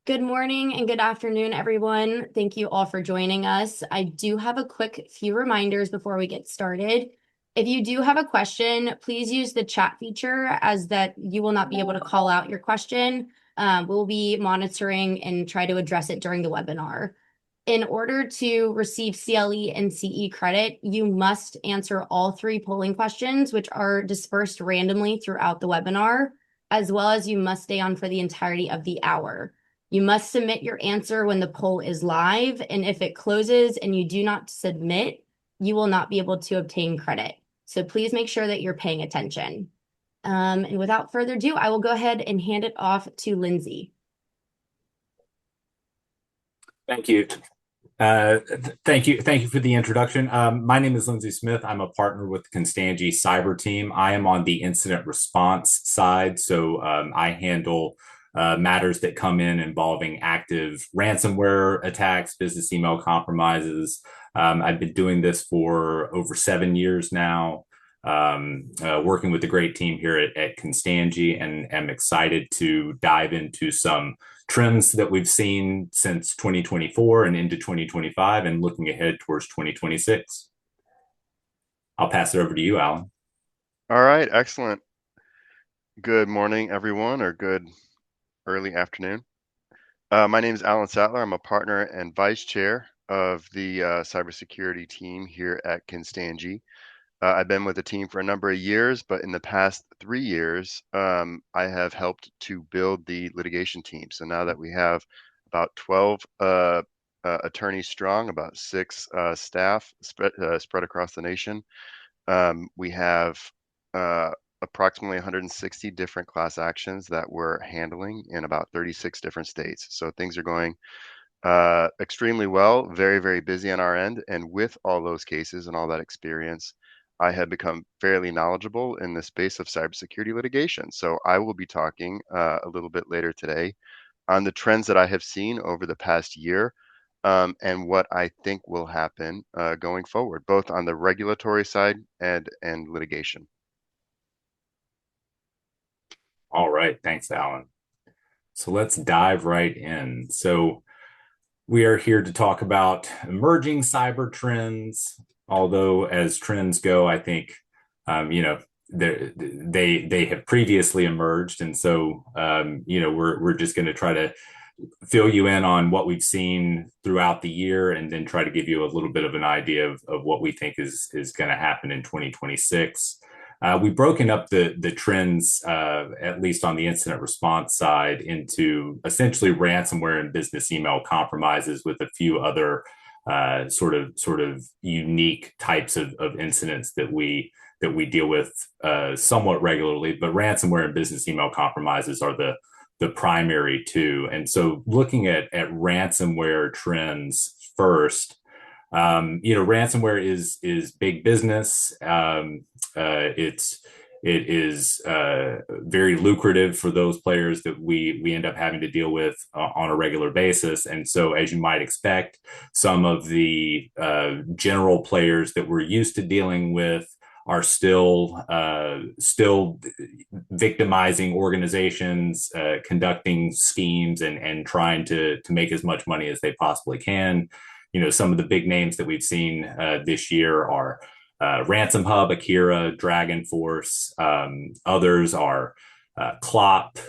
Good morning and good afternoon, everyone. Thank you all for joining us. I do have a quick few reminders before we get started. If you do have a question, please use the chat feature as that you will not be able to call out your question. We'll be monitoring and try to address it during the webinar. In order to receive CLE and CE credit, you must answer all three polling questions, which are dispersed randomly throughout the webinar, as well as you must stay on for the entirety of the hour. You must submit your answer when the poll is live, and if it closes and you do not submit, you will not be able to obtain credit. So please make sure that you're paying attention. And without further ado, I will go ahead and hand it off to Lindsay. Thank you. Thank you for the introduction. My name is Lindsay Smith. I'm a partner with the Constangy cyber team. I am on the incident response side, so I handle matters that come in involving active ransomware attacks, business email compromises. I've been doing this for over 7 years now, working with the great team here at Constangy, and am excited to dive into some trends that we've seen since 2024 and into 2025 and looking ahead towards 2026. I'll pass it over to you, Alan. All right, excellent. Good morning, everyone, or good early afternoon. My name is Alan Sattler. I'm a partner and vice chair of the cybersecurity team here at Constangy. I've been with the team for a number of years, but in the past 3 years, I have helped to build the litigation team. So now that we have about 12 attorneys strong, about 6 staff spread across the nation, we have approximately 160 different class actions that we're handling in about 36 different states. So things are going extremely well, very, very busy on our end. And with all those cases and all that experience, I have become fairly knowledgeable in the space of cybersecurity litigation. So I will be talking a little bit later today on the trends that I have seen over the past year and what I think will happen going forward, both on the regulatory side and litigation. All right. Thanks, Alan. So let's dive right in. So we are here to talk about emerging cyber trends. Although as trends go, I think, they have previously emerged. And so, we're just going to try to fill you in on what we've seen throughout the year and then try to give you a little bit of an idea of what we think is going to happen in 2026. We've broken up the trends, at least on the incident response side, into essentially ransomware and business email compromises, with a few other sort of unique types of incidents that we deal with somewhat regularly. But ransomware and business email compromises are the primary two. And so, looking at ransomware trends first. Ransomware is big business. It is very lucrative for those players that we end up having to deal with on a regular basis. And so, as you might expect, some of the general players that we're used to dealing with are still victimizing organizations, conducting schemes, and trying to make as much money as they possibly can. Some of the big names that we've seen this year are Ransom Hub, Akira, Dragon Force. Others are Clop,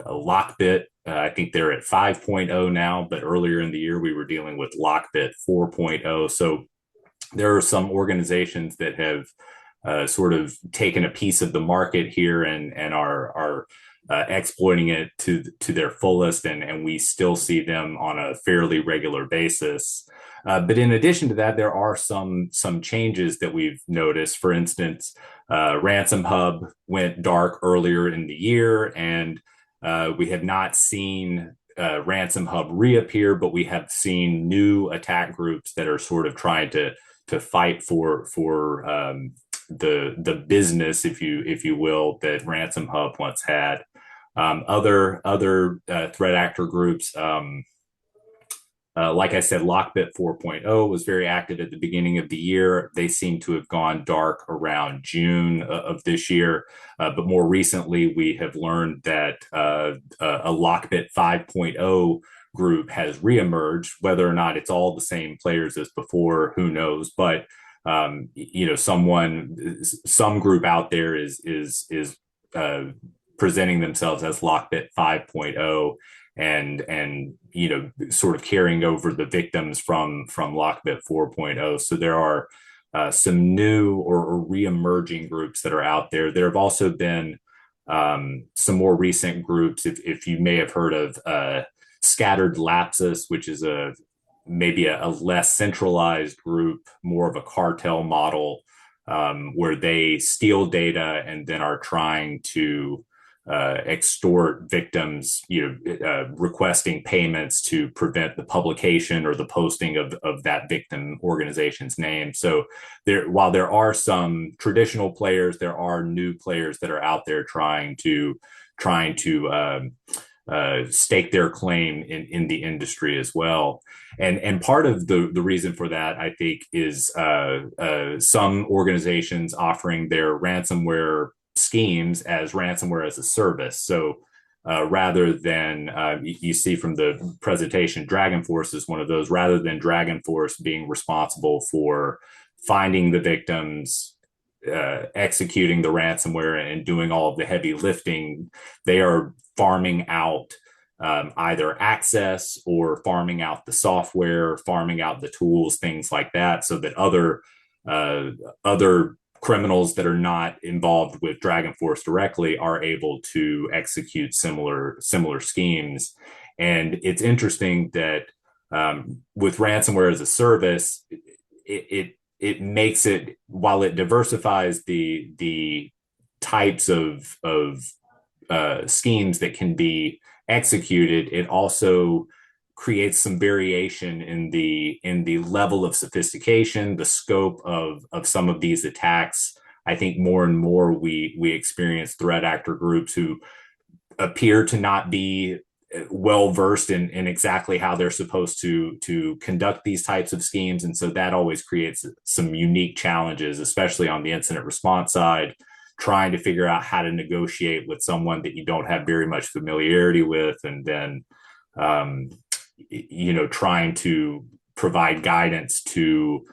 Lockbit. I think they're at 5.0 now, but earlier in the year we were dealing with Lockbit 4.0. So there are some organizations that have sort of taken a piece of the market here and are exploiting it to their fullest, and we still see them on a fairly regular basis. But in addition to that, there are some changes that we've noticed. For instance, Ransom Hub went dark earlier in the year, and we have not seen Ransom Hub reappear, but we have seen new attack groups that are sort of trying to fight for the business, if you will, that Ransom Hub once had. Other threat actor groups, Like I said, Lockbit 4.0 was very active at the beginning of the year. They seem to have gone dark around June of this year. But more recently, we have learned that a Lockbit 5.0 group has reemerged. Whether or not it's all the same players as before, who knows? But some group out there is presenting themselves as Lockbit 5.0 and sort of carrying over the victims from Lockbit 4.0. So there are some new or re-emerging groups that are out there. There have also been some more recent groups. If you may have heard of Scattered Lapsus, which is maybe a less centralized group, more of a cartel model, where they steal data and then are trying to extort victims, requesting payments to prevent the publication or the posting of that victim organization's name. So while there are some traditional players, there are new players that are out there trying to stake their claim in the industry as well. And part of the reason for that, I think, is some organizations offering their ransomware schemes as ransomware as a service. So rather than you see from the presentation, Dragon Force is one of those. Rather than Dragon Force being responsible for finding the victims, executing the ransomware and doing all of the heavy lifting, they are farming out either access or farming out the software, farming out the tools, things like that, so that other criminals that are not involved with Dragon Force directly are able to execute similar schemes. And it's interesting that with ransomware as a service, it makes it, while it diversifies the types of schemes that can be executed, it also creates some variation in the level of sophistication, the scope of some of these attacks. I think more and more we experience threat actor groups who appear to not be well versed in exactly how they're supposed to conduct these types of schemes, and so that always creates some unique challenges, especially on the incident response side, trying to figure out how to negotiate with someone that you don't have very much familiarity with, and then trying to provide guidance to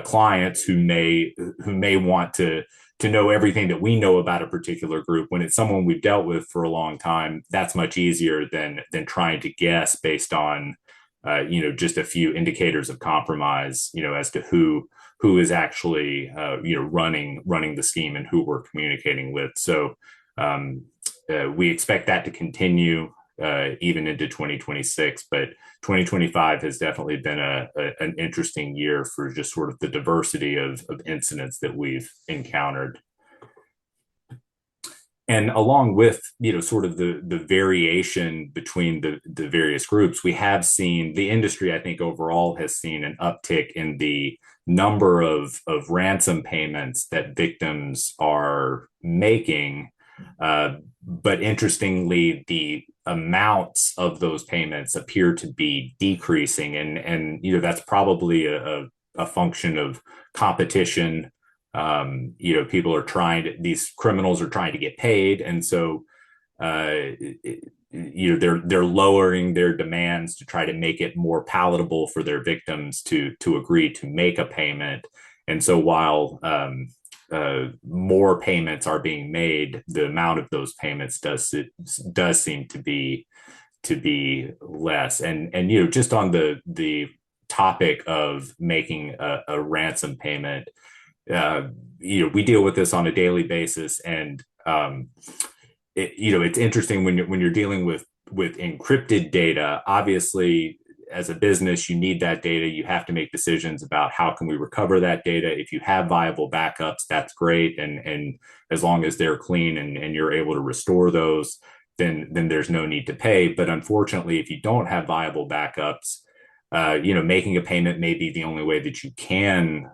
clients who may want to know everything that we know about a particular group. When it's someone we've dealt with for a long time, that's much easier than trying to guess based on just a few indicators of compromise, as to who is actually running the scheme and who we're communicating with. So we expect that to continue even into 2026, but 2025 has definitely been an interesting year for just sort of the diversity of incidents that we've encountered. And along with sort of the variation between the various groups, we have seen the industry, I think overall, has seen an uptick in the number of ransom payments that victims are making. But interestingly, the amounts of those payments appear to be decreasing, and that's probably a function of competition. People are these criminals are trying to get paid, and so they're lowering their demands to try to make it more palatable for their victims to agree to make a payment. And so while more payments are being made, the amount of those payments does seem to be less. And just on the topic of making a ransom payment, we deal with this on a daily basis, and it's interesting when you're dealing with encrypted data. Obviously, as a business, you need that data. You have to make decisions about how can we recover that data. If you have viable backups, that's great. And as long as they're clean and you're able to restore those, then there's no need to pay. But unfortunately, if you don't have viable backups, making a payment may be the only way that you can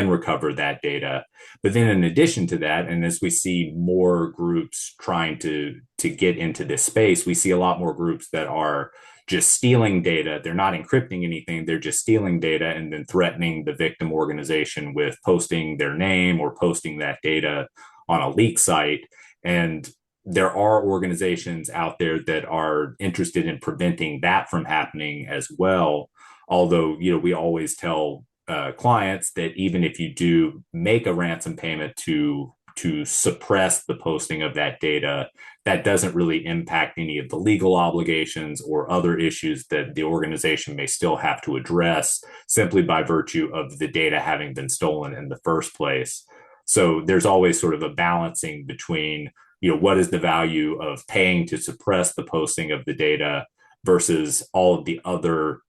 recover that data. But then, in addition to that, and as we see more groups trying to get into this space, we see a lot more groups that are just stealing data. They're not encrypting anything. They're just stealing data and then threatening the victim organization with posting their name or posting that data on a leak site. And there are organizations out there that are interested in preventing that from happening as well. Although, we always tell clients that even if you do make a ransom payment to suppress the posting of that data, that doesn't really impact any of the legal obligations or other issues that the organization may still have to address simply by virtue of the data having been stolen in the first place. So there's always sort of a balancing between, what is the value of paying to suppress the posting of the data versus all of the other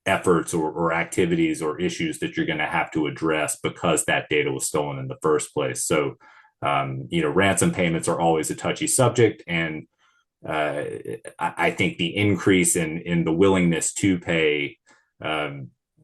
efforts or activities or issues that you're going to have to address because that data was stolen in the first place. So, ransom payments are always a touchy subject. And I think the increase in the willingness to pay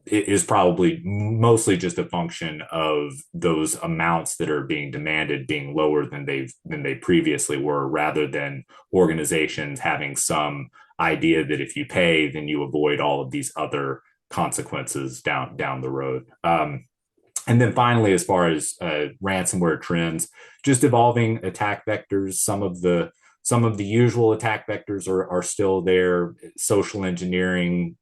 is probably mostly just a function of those amounts that are being demanded being lower than they previously were, rather than organizations having some idea that if you pay, then you avoid all of these other consequences down the road. And then finally, as far as ransomware trends, just evolving attack vectors. Some of the usual attack vectors are still there. Social engineering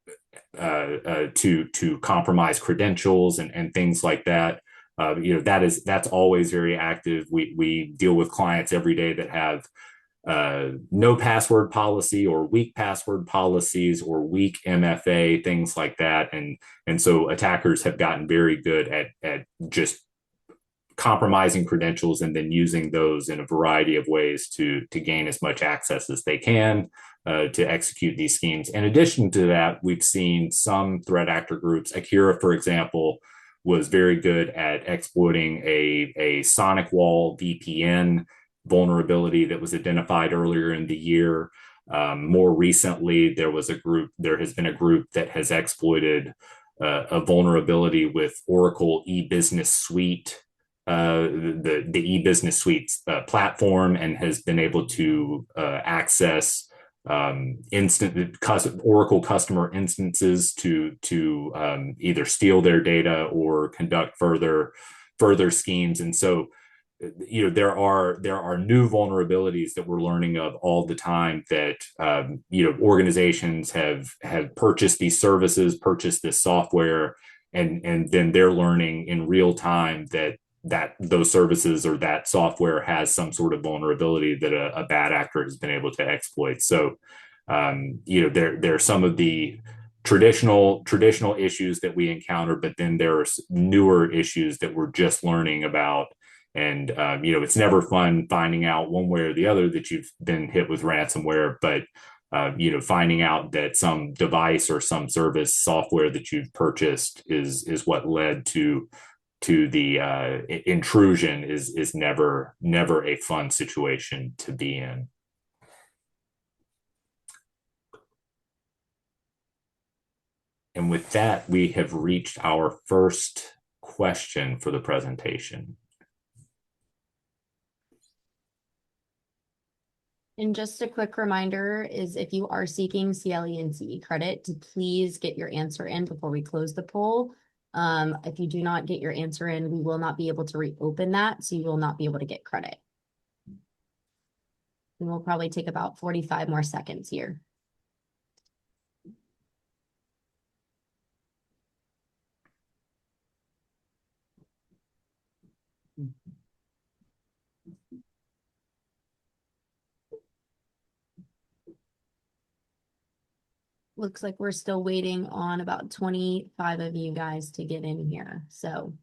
to compromise credentials and things like that. That's always very active. We deal with clients every day that have no password policy or weak password policies or weak MFA, things like that. And so attackers have gotten very good at just compromising credentials and then using those in a variety of ways to gain as much access as they can to execute these schemes. In addition to that, we've seen some threat actor groups. Akira, for example, was very good at exploiting a sonic wall VPN vulnerability that was identified earlier in the year. More recently, there has been a group that has exploited a vulnerability with Oracle e-business suite, the e-business suite's platform, and has been able to access Oracle customer instances to either steal their data or conduct further schemes. And so there are new vulnerabilities that we're learning of all the time that organizations have purchased these services, purchased this software, and then they're learning in real time that those services or that software has some sort of vulnerability that a bad actor has been able to exploit. So there are some of the traditional issues that we encounter, but then there are newer issues that we're just learning about. And it's never fun finding out one way or the other that you've been hit with ransomware, but finding out that some device or some service software that you've purchased is what led to the intrusion is never a fun situation to be in. And with that, we have reached our first question for the presentation. And just a quick reminder is if you are seeking CLE and CE credit, to please get your answer in before we close the poll. If you do not get your answer in, we will not be able to reopen that, so you will not be able to get credit. And we'll probably take about 45 more seconds here. Looks like we're still waiting on about 25 of you guys to get in here. So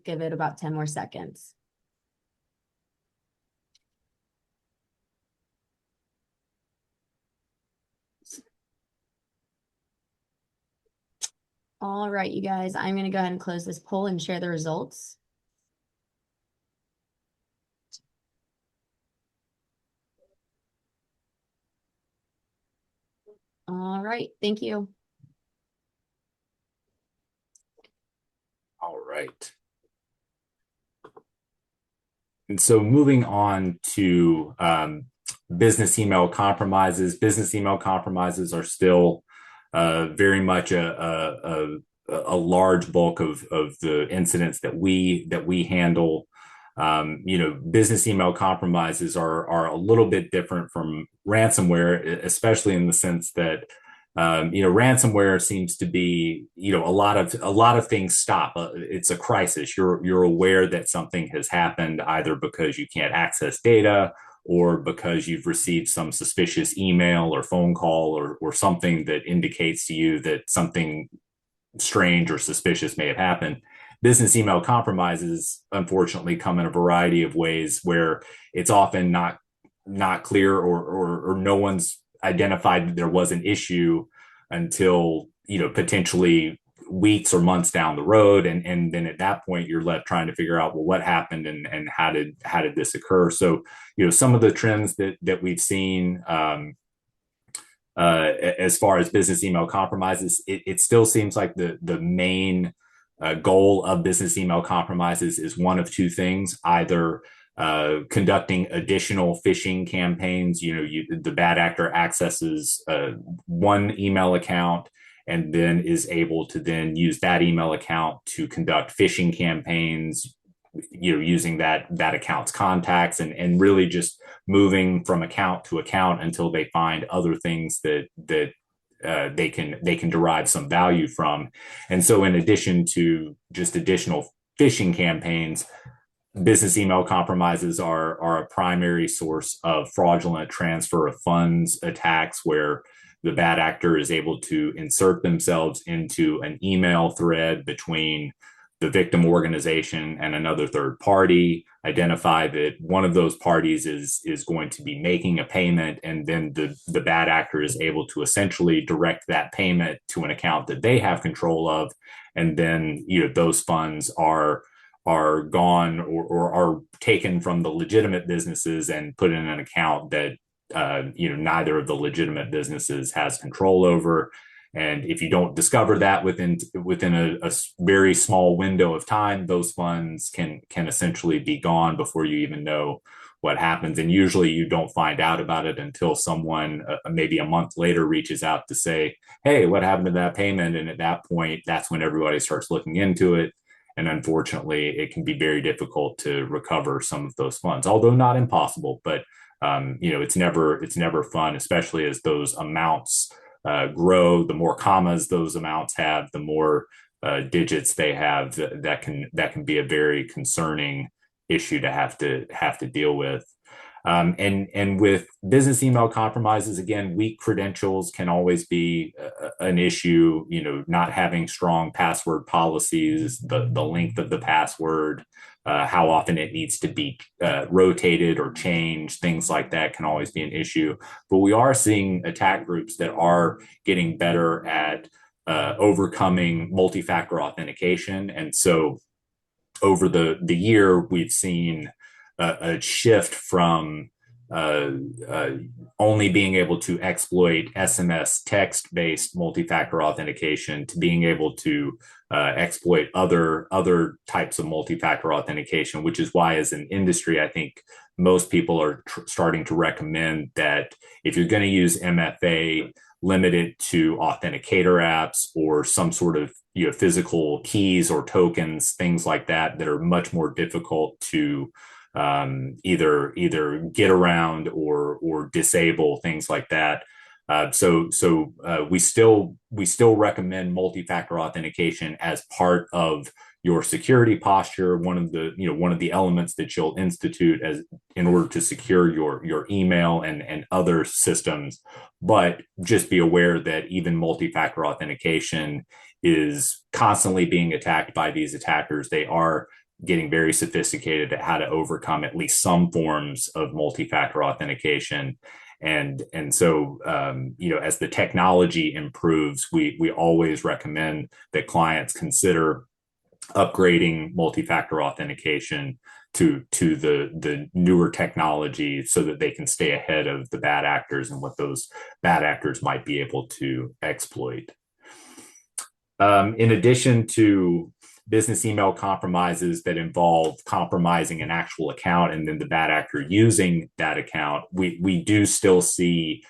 give it about 10 more seconds. All right, you guys, I'm going to go ahead and close this poll and share the results. All right, thank you. All right. And so moving on to business email compromises. Business email compromises are still very much a large bulk of the incidents that we handle. Business email compromises are a little bit different from ransomware, especially in the sense that ransomware seems to be, a lot of things stop. It's a crisis. You're aware that something has happened either because you can't access data or because you've received some suspicious email or phone call or something that indicates to you that something strange or suspicious may have happened. Business email compromises, unfortunately, come in a variety of ways where it's often not clear or no one's identified that there was an issue until potentially weeks or months down the road, and then at that point you're left trying to figure out, well, what happened and how did this occur. So some of the trends that we've seen as far as business email compromises, it still seems like the main goal of business email compromises is one of two things: either conducting additional phishing campaigns. The bad actor accesses one email account and then is able to then use that email account to conduct phishing campaigns, using that account's contacts and really just moving from account to account until they find other things that they can derive some value from. And so in addition to just additional phishing campaigns, business email compromises are a primary source of fraudulent transfer of funds attacks, where the bad actor is able to insert themselves into an email thread between the victim organization and another third party, identify that one of those parties is going to be making a payment, and then the bad actor is able to essentially direct that payment to an account that they have control of, and then those funds are gone or are taken from the legitimate businesses and put in an account that neither of the legitimate businesses has control over. And if you don't discover that within a very small window of time, those funds can essentially be gone before you even know what happens. And usually you don't find out about it until someone maybe a month later reaches out to say, hey, what happened to that payment? And at that point, that's when everybody starts looking into it. And unfortunately, it can be very difficult to recover some of those funds, although not impossible. But it's never fun, especially as those amounts grow. The more commas those amounts have, the more digits they have. That can be a very concerning issue to have to deal with. And with business email compromises, again, weak credentials can always be an issue. Not having strong password policies, the length of the password, how often it needs to be rotated or changed, things like that can always be an issue. But we are seeing attack groups that are getting better at overcoming multi-factor authentication. And so over the year, we've seen a shift from only being able to exploit SMS text-based multi-factor authentication to being able to exploit other types of multi-factor authentication, which is why, as an industry, I think most people are starting to recommend that if you're going to use MFA, limit it to authenticator apps or some sort of physical keys or tokens, things like that are much more difficult to either get around or disable, things like that. So we still recommend multi-factor authentication as part of your security posture. One of the elements that you'll institute as in order to secure your email and other systems. But just be aware that even multi-factor authentication is constantly being attacked by these attackers. They are getting very sophisticated at how to overcome at least some forms of multi-factor authentication. And so, as the technology improves, we always recommend that clients consider upgrading multi-factor authentication to the newer technology so that they can stay ahead of the bad actors and what those bad actors might be able to exploit. In addition to business email compromises that involve compromising an actual account and then the bad actor using that account, we do still see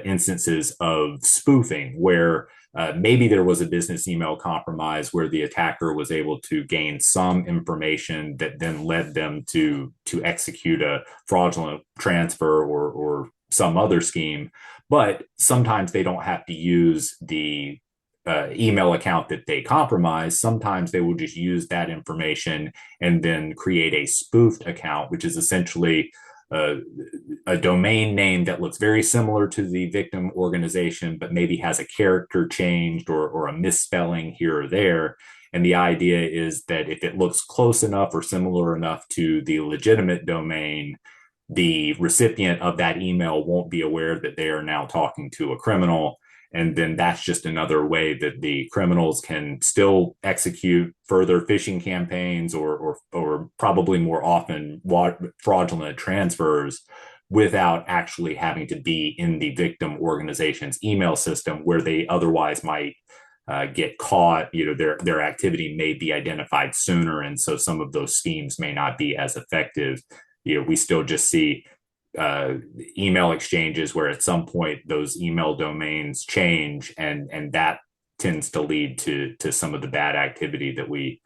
instances of spoofing where maybe there was a business email compromise where the attacker was able to gain some information that then led them to execute a fraudulent transfer or some other scheme. But sometimes they don't have to use the email account that they compromise. Sometimes they will just use that information and then create a spoofed account, which is essentially a domain name that looks very similar to the victim organization, but maybe has a character changed or a misspelling here or there. And the idea is that if it looks close enough or similar enough to the legitimate domain, the recipient of that email won't be aware that they are now talking to a criminal. And then that's just another way that the criminals can still execute further phishing campaigns or probably more often fraudulent transfers without actually having to be in the victim organization's email system where they otherwise might get caught. Their activity may be identified sooner, and so some of those schemes may not be as effective. We still just see email exchanges where at some point those email domains change, and that tends to lead to some of the bad activity that we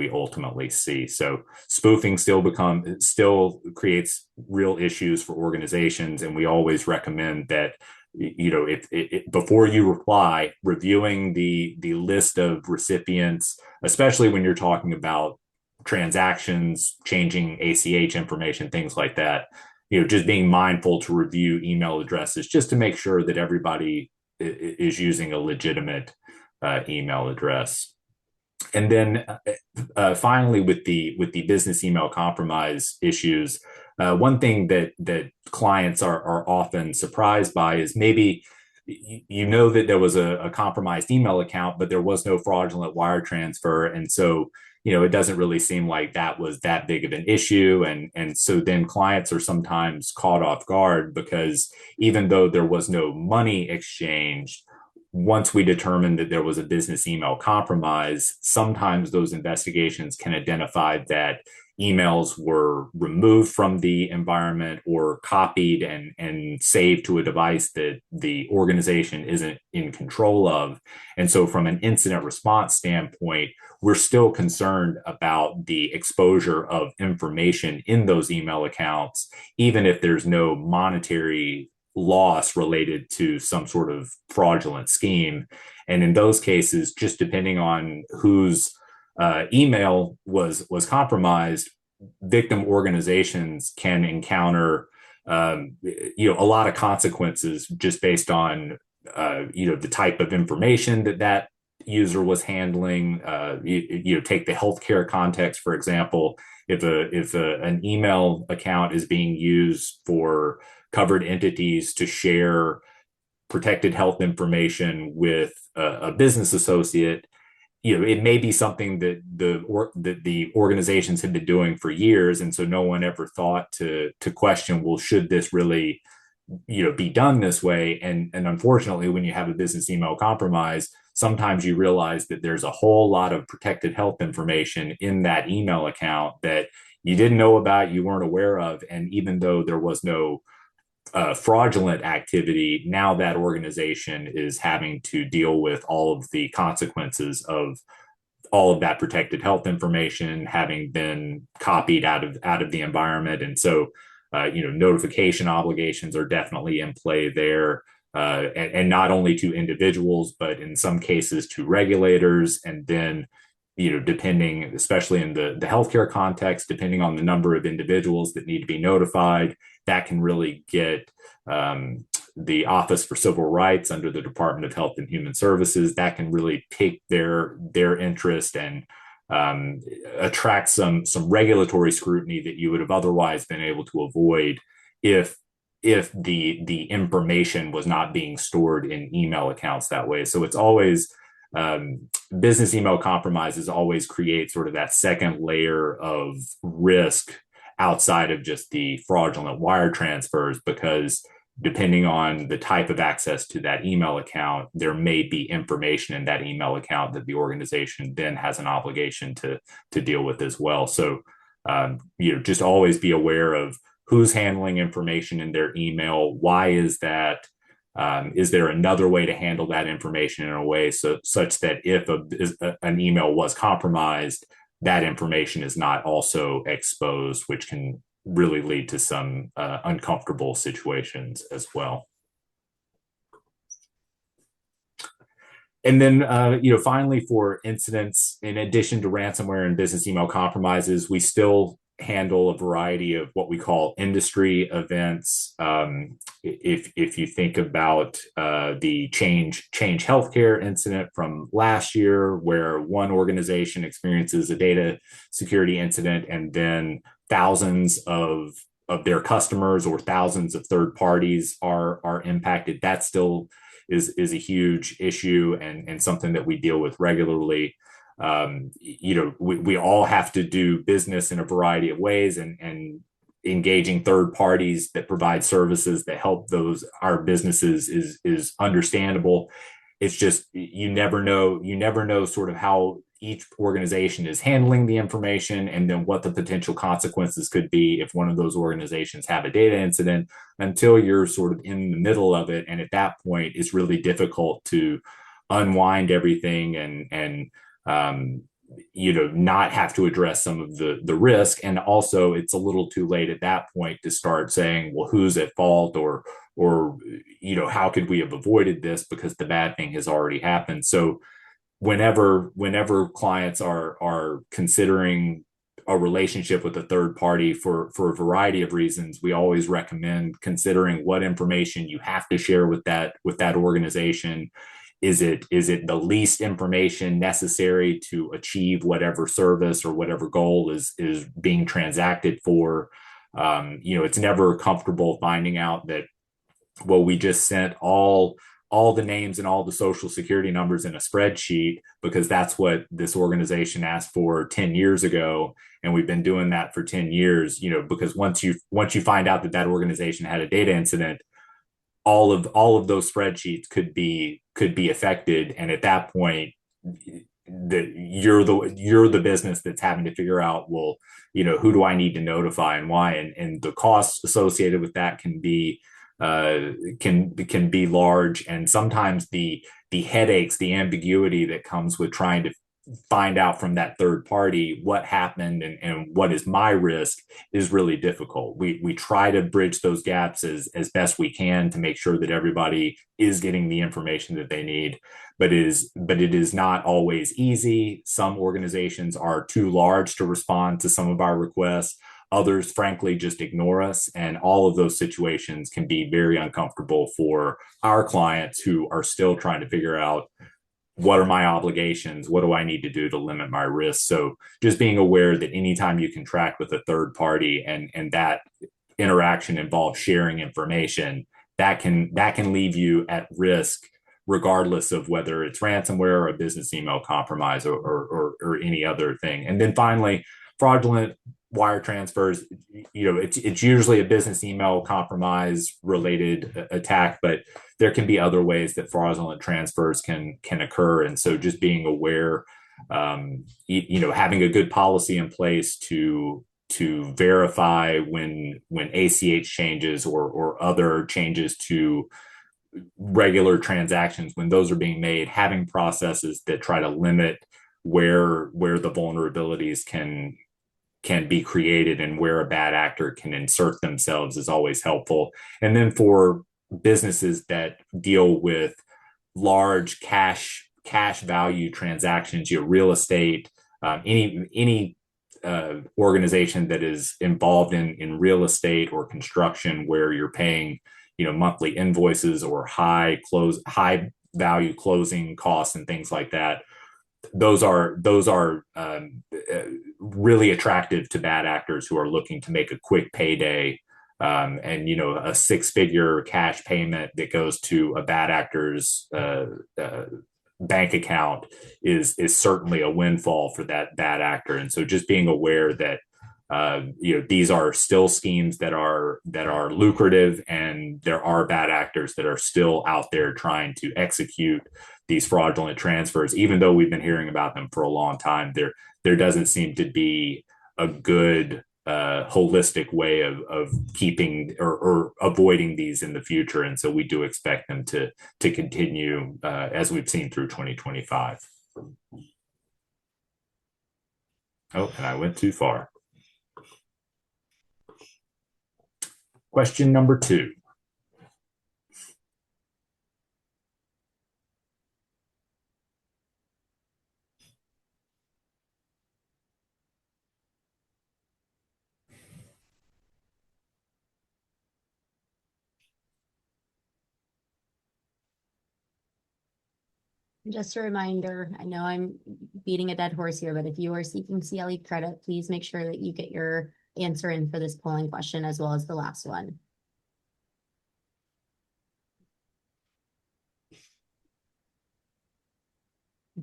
ultimately see. So spoofing still creates real issues for organizations, and we always recommend that if before you reply, reviewing the list of recipients, especially when you're talking about transactions, changing ACH information, things like that, just being mindful to review email addresses just to make sure that everybody is using a legitimate email address. And then finally, with the business email compromise issues, one thing that clients are often surprised by is maybe that there was a compromised email account, but there was no fraudulent wire transfer, and so it doesn't really seem like that was that big of an issue. And so then clients are sometimes caught off guard because even though there was no money exchanged, once we determined that there was a business email compromise, sometimes those investigations can identify that emails were removed from the environment or copied and saved to a device that the organization isn't in control of. And so from an incident response standpoint, we're still concerned about the exposure of information in those email accounts, even if there's no monetary loss related to some sort of fraudulent scheme. And in those cases, just depending on whose email was compromised, victim organizations can encounter a lot of consequences just based on the type of information that user was handling. Take the healthcare context, for example. If an email account is being used for covered entities to share protected health information with a business associate, it may be something that the organizations have been doing for years, and so no one ever thought to question, well, should this really be done this way? And unfortunately, when you have a business email compromise, sometimes you realize that there's a whole lot of protected health information in that email account that you didn't know about, you weren't aware of, and even though there was no fraudulent activity, now that organization is having to deal with all of the consequences of all of that protected health information having been copied out of the environment. And so notification obligations are definitely in play there, and not only to individuals, but in some cases to regulators. And then depending, especially in the healthcare context, depending on the number of individuals that need to be notified, that can really get the Office for Civil Rights under the Department of Health and Human Services, that can really pique their interest and attract some regulatory scrutiny that you would have otherwise been able to avoid if the information was not being stored in email accounts that way. So it's always business email compromises always create sort of that second layer of risk outside of just the fraudulent wire transfers, because depending on the type of access to that email account, there may be information in that email account that the organization then has an obligation to deal with as well. So, just always be aware of who's handling information in their email. Why is that? Is there another way to handle that information in a way such that if an email was compromised, that information is not also exposed, which can really lead to some uncomfortable situations as well. And then, finally, for incidents, in addition to ransomware and business email compromises, we still handle a variety of what we call industry events. If you think about the Change Healthcare incident from last year, where one organization experiences a data security incident, and then thousands of their customers or thousands of third parties are impacted, that still is a huge issue and something that we deal with regularly. We all have to do business in a variety of ways, and engaging third parties that provide services that help our businesses is understandable. It's just you never know sort of how each organization is handling the information, and then what the potential consequences could be if one of those organizations have a data incident, until you're sort of in the middle of it. And at that point, it's really difficult to unwind everything and not have to address some of the risk. And also, it's a little too late at that point to start saying, well, who's at fault, or how could we have avoided this, because the bad thing has already happened. So whenever clients are considering a relationship with a third party for a variety of reasons, we always recommend considering what information you have to share with that organization. Is it the least information necessary to achieve whatever service or whatever goal is being transacted for? It's never comfortable finding out that, well, we just sent all the names and all the social security numbers in a spreadsheet because that's what this organization asked for 10 years ago, and we've been doing that for 10 years. Because once you find out that organization had a data incident, all of those spreadsheets could be affected, and at that point, you're the business that's having to figure out, well, who do I need to notify and why, and the costs associated with that can be large, and sometimes the headaches, the ambiguity that comes with trying to find out from that third party what happened and what is my risk is really difficult. We try to bridge those gaps as best we can to make sure that everybody is getting the information that they need, but it is not always easy. Some organizations are too large to respond to some of our requests. Others, frankly, just ignore us. And all of those situations can be very uncomfortable for our clients, who are still trying to figure out, what are my obligations? What do I need to do to limit my risk? So just being aware that anytime you contract with a third party and that interaction involves sharing information, that can leave you at risk, regardless of whether it's ransomware or a business email compromise or any other thing. And then finally, fraudulent wire transfers, it's usually a business email compromise related attack, but there can be other ways that fraudulent transfers can occur. And so just being aware, having a good policy in place to verify when ACH changes or other changes to regular transactions, when those are being made, having processes that try to limit where the vulnerabilities can be created and where a bad actor can insert themselves is always helpful. And then for businesses that deal with large cash value transactions, real estate, any organization that is involved in real estate or construction, where you're paying monthly invoices or high value closing costs and things like that, those are really attractive to bad actors who are looking to make a quick payday. And a 6-figure cash payment that goes to a bad actor's bank account is certainly a windfall for that bad actor. And so just being aware that these are still schemes that are lucrative, and there are bad actors that are still out there trying to execute these fraudulent transfers. Even though we've been hearing about them for a long time, there doesn't seem to be a good holistic way of keeping or avoiding these in the future. And so we do expect them to continue as we've seen through 2025. Oh, and I went too far. Question number 2. Just a reminder, I know I'm beating a dead horse here, but if you are seeking CLE credit, please make sure that you get your answer in for this polling question as well as the last one.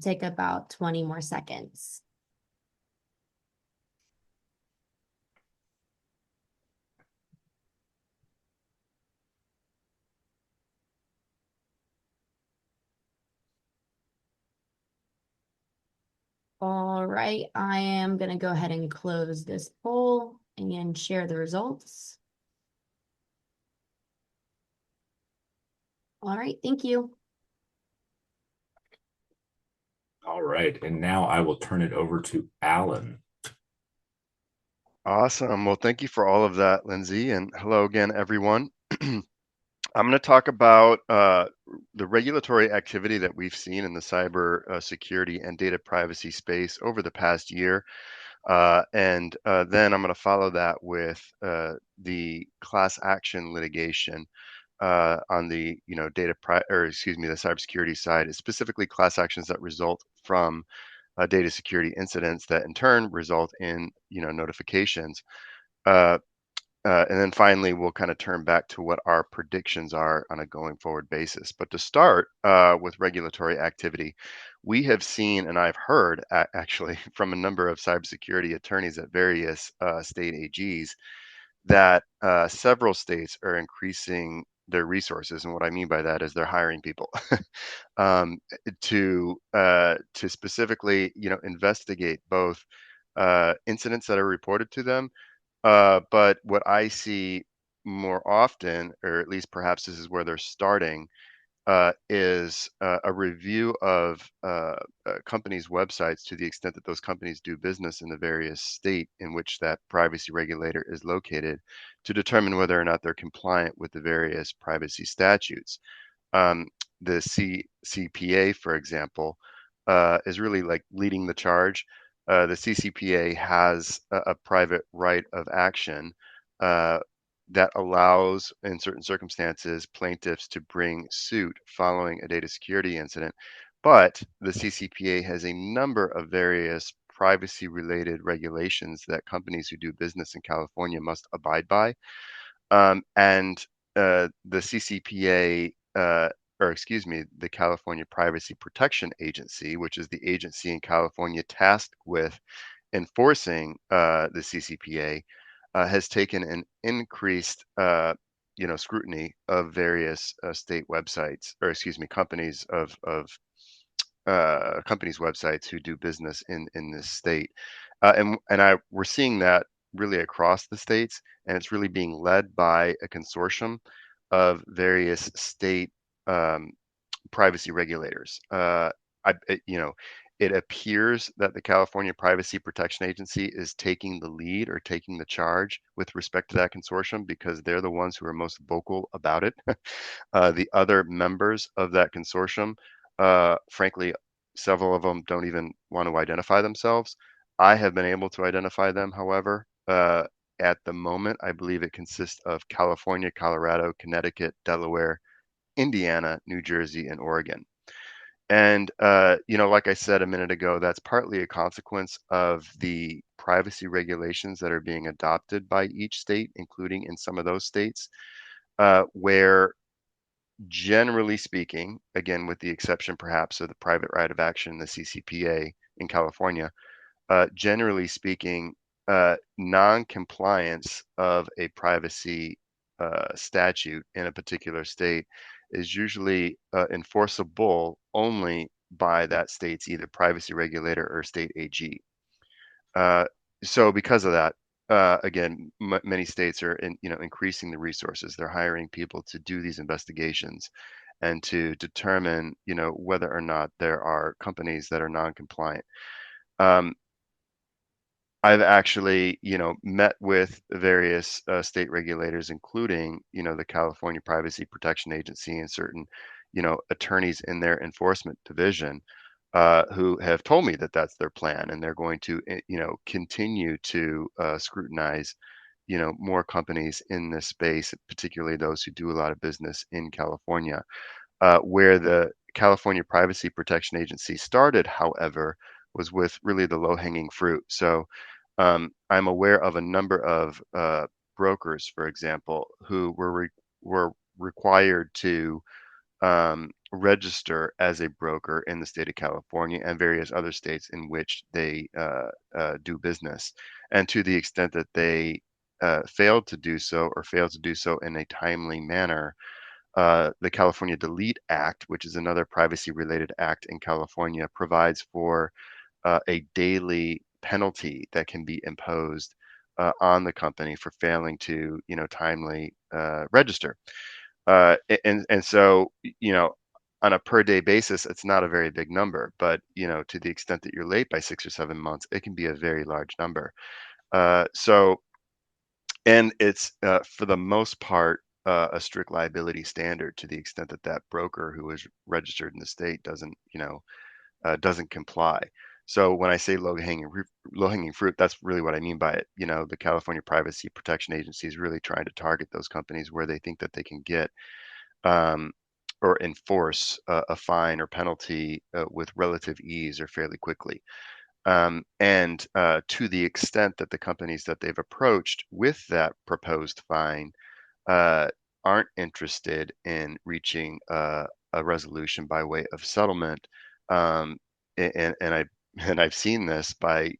Take about 20 more seconds. All right, I am going to go ahead and close this poll and share the results. All right, thank you. All right, and now I will turn it over to Alan. Awesome. Well, thank you for all of that, Lindsay, and hello again, everyone. I'm going to talk about the regulatory activity that we've seen in the cyber security and data privacy space over the past year. And then I'm going to follow that with the class action litigation on the the cybersecurity side, specifically class actions that result from data security incidents that in turn result in notifications. Uh, and then finally, we'll kind of turn back to what our predictions are on a going forward basis. But to start with regulatory activity, we have seen, and I've heard actually from a number of cybersecurity attorneys at various state AGs, that several states are increasing their resources. And what I mean by that is they're hiring people um, to specifically, investigate both incidents that are reported to them, but what I see more often, or at least perhaps this is where they're starting, is a review of companies' websites to the extent that those companies do business in the various state in which that privacy regulator is located to determine whether or not they're compliant with the various privacy statutes. Um, the CCPA, for example, is really like leading the charge. The CCPA has a private right of action uh, that allows, in certain circumstances, plaintiffs to bring suit following a data security incident. But the CCPA has a number of various privacy related regulations that companies who do business in California must abide by. And the CCPA, or excuse me, the California Privacy Protection Agency, which is the agency in California tasked with enforcing the CCPA, has taken an increased, scrutiny of various state websites, or excuse me, companies' websites who do business in this state, and we're seeing that really across the states, and it's really being led by a consortium of various state um, privacy regulators. It appears that the California Privacy Protection Agency is taking the lead or taking the charge with respect to that consortium because they're the ones who are most vocal about it. The other members of that consortium, frankly, several of them don't even want to identify themselves. I have been able to identify them, however. At the moment, I believe it consists of California, Colorado, Connecticut, Delaware, Indiana, New Jersey, and Oregon. And, like I said a minute ago, that's partly a consequence of the privacy regulations that are being adopted by each state, including in some of those states, where generally speaking, again, with the exception perhaps of the private right of action, the CCPA in California, generally speaking, non-compliance of a privacy statute in a particular state is usually enforceable only by that state's either privacy regulator or state AG. Uh, so because of that, again, many states are increasing the resources. They're hiring people to do these investigations and to determine, whether or not there are companies that are non-compliant. Um, I've actually, met with various state regulators, including, the California Privacy Protection Agency and certain, attorneys in their enforcement division, who have told me that that's their plan, and they're going to, continue to scrutinize, more companies in this space, particularly those who do a lot of business in California. Where the California Privacy Protection Agency started, however, was with really the low-hanging fruit. So I'm aware of a number of brokers, for example, who were required to register as a broker in the state of California and various other states in which they do business. And to the extent that they failed to do so or failed to do so in a timely manner, the California Delete Act, which is another privacy related act in California, provides for a daily penalty that can be imposed on the company for failing to, timely register. And so, on a per day basis, it's not a very big number, but to the extent that you're late by 6 or 7 months, it can be a very large number. So and it's for the most part a strict liability standard to the extent that that broker who is registered in the state doesn't comply. So when I say low hanging fruit, that's really what I mean by it. The California Privacy Protection Agency is really trying to target those companies where they think that they can get um, or enforce a fine or penalty with relative ease or fairly quickly. And to the extent that the companies that they've approached with that proposed fine uh, aren't interested in reaching a resolution by way of settlement, um, and I and I've seen this by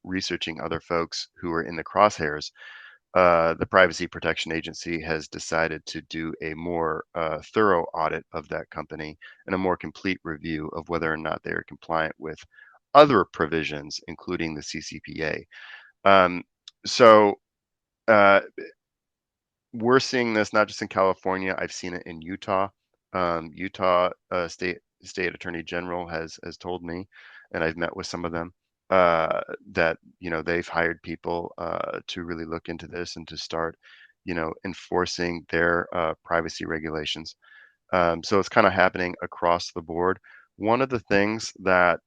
researching other folks who are in the crosshairs. The Privacy Protection Agency has decided to do a more thorough audit of that company and a more complete review of whether or not they are compliant with other provisions, including the CCPA. Um, so uh, we're seeing this not just in California. I've seen it in Utah. Utah State Attorney General has told me, and I've met with some of them, that they've hired people to really look into this and to start enforcing their privacy regulations. So it's kind of happening across the board. One of the things that